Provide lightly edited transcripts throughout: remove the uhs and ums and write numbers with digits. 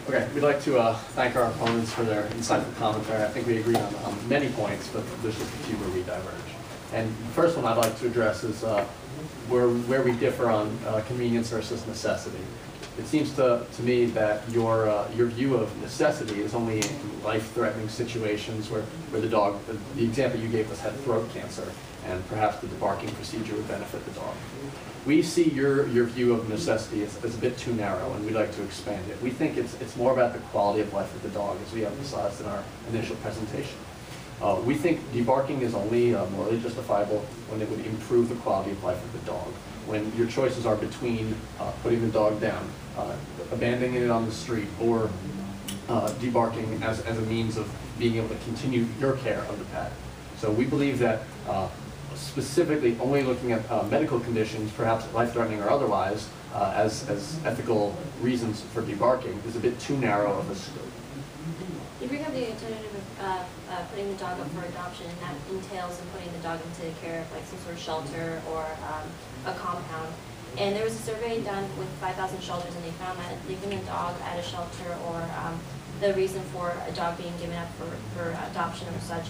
Okay, we'd like to thank our opponents for their insightful commentary. I think we agree on many points, but there's just a few where we diverge. And the first one I'd like to address is where we differ on convenience versus necessity. It seems to me that your view of necessity is only in life-threatening situations where the dog, the example you gave us had throat cancer, and perhaps the debarking procedure would benefit the dog. We see your view of necessity as a bit too narrow, and we'd like to expand it. We think it's more about the quality of life of the dog, as we emphasized in our initial presentation. We think debarking is only morally justifiable when it would improve the quality of life of the dog. When your choices are between putting the dog down, abandoning it on the street, or debarking as a means of being able to continue your care of the pet. So we believe that specifically only looking at medical conditions, perhaps life-threatening or otherwise, as ethical reasons for debarking is a bit too narrow of a scope. You bring up the alternative of putting the dog up for adoption, and that entails in putting the dog into the care of like some sort of shelter or a compound. And there was a survey done with 5,000 shelters, and they found that leaving a dog at a shelter or the reason for a dog being given up for adoption or such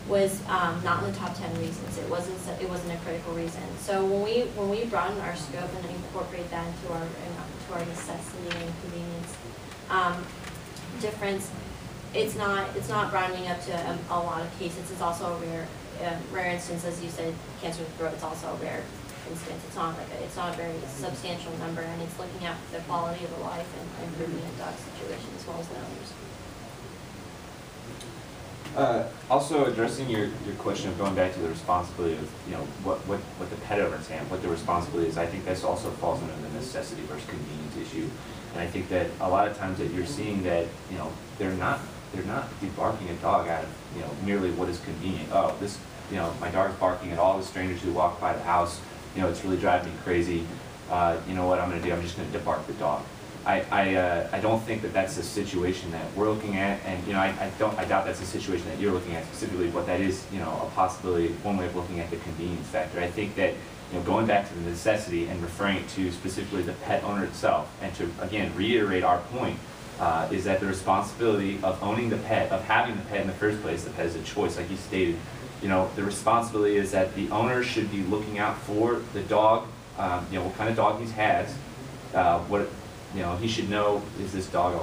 was not in the top 10 reasons. It wasn't a critical reason. So when we broaden our scope and incorporate that into our necessity and convenience difference, it's not broadening up to a lot of cases. It's also a rare instance, as you said, cancer of the throat. It's also a rare instance. It's not a very substantial number, and it's looking at the quality of the life and improving a dog's situation as well as the owners. Also addressing your question of going back to the responsibility of what the pet owner's hand, what the responsibility is, I think this also falls under the necessity versus convenience issue, and I think that a lot of times that you're seeing that they're not debarking a dog out of merely what is convenient. Oh, this my dog's barking at all the strangers who walk by the house. It's really driving me crazy. You know what I'm going to do? I'm just going to debark the dog. I don't think that that's the situation that we're looking at, and I doubt that's the situation that you're looking at specifically. But that is a possibility, one way of looking at the convenience factor. I think that going back to the necessity and referring to specifically the pet owner itself, and to again reiterate our point, is that the responsibility of owning the pet, of having the pet in the first place, the pet is a choice, like you stated. The responsibility is that the owner should be looking out for the dog. What kind of dog he has, he should know, is this dog a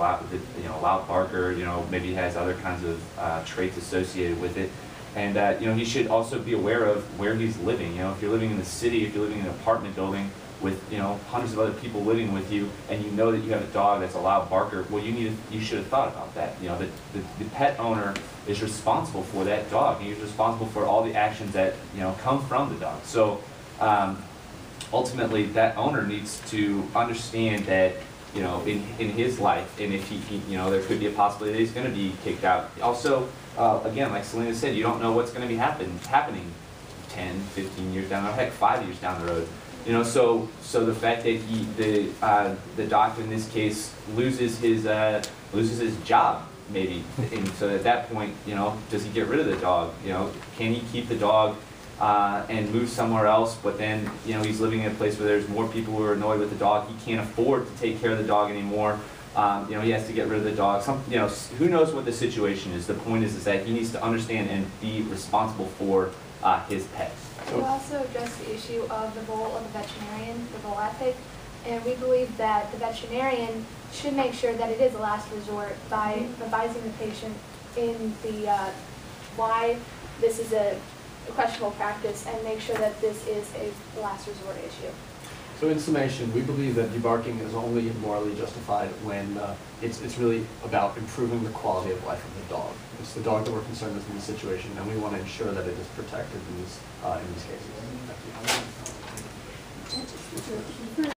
loud barker, maybe he has other kinds of traits associated with it. And he should also be aware of where he's living. If you're living in the city, if you're living in an apartment building with hundreds of other people living with you, and you know that you have a dog that's a loud barker, well, you should have thought about that. The pet owner is responsible for that dog. He's responsible for all the actions that come from the dog. So ultimately, that owner needs to understand that in his life, and if he there could be a possibility that he's going to be kicked out. Also, again, like Selena said, you don't know what's going to be happening 10, 15 years down the road, heck, 5 years down the road. So the fact that the doctor in this case loses his job maybe, and so at that point, does he get rid of the dog? Can he keep the dog and move somewhere else? But then he's living in a place where there's more people who are annoyed with the dog. He can't afford to take care of the dog anymore. He has to get rid of the dog. Who knows what the situation is? The point is that he needs to understand and be responsible for his pet. We also address the issue of the role of the veterinarian, the role ethic, and we believe that the veterinarian should make sure that it is a last resort by advising the patient in the why this is a questionable practice, and make sure that this is a last resort issue. So in summation, we believe that debarking is only morally justified when it's really about improving the quality of life of the dog. It's the dog that we're concerned with in this situation, and we want to ensure that it is protected in these cases. Thank you.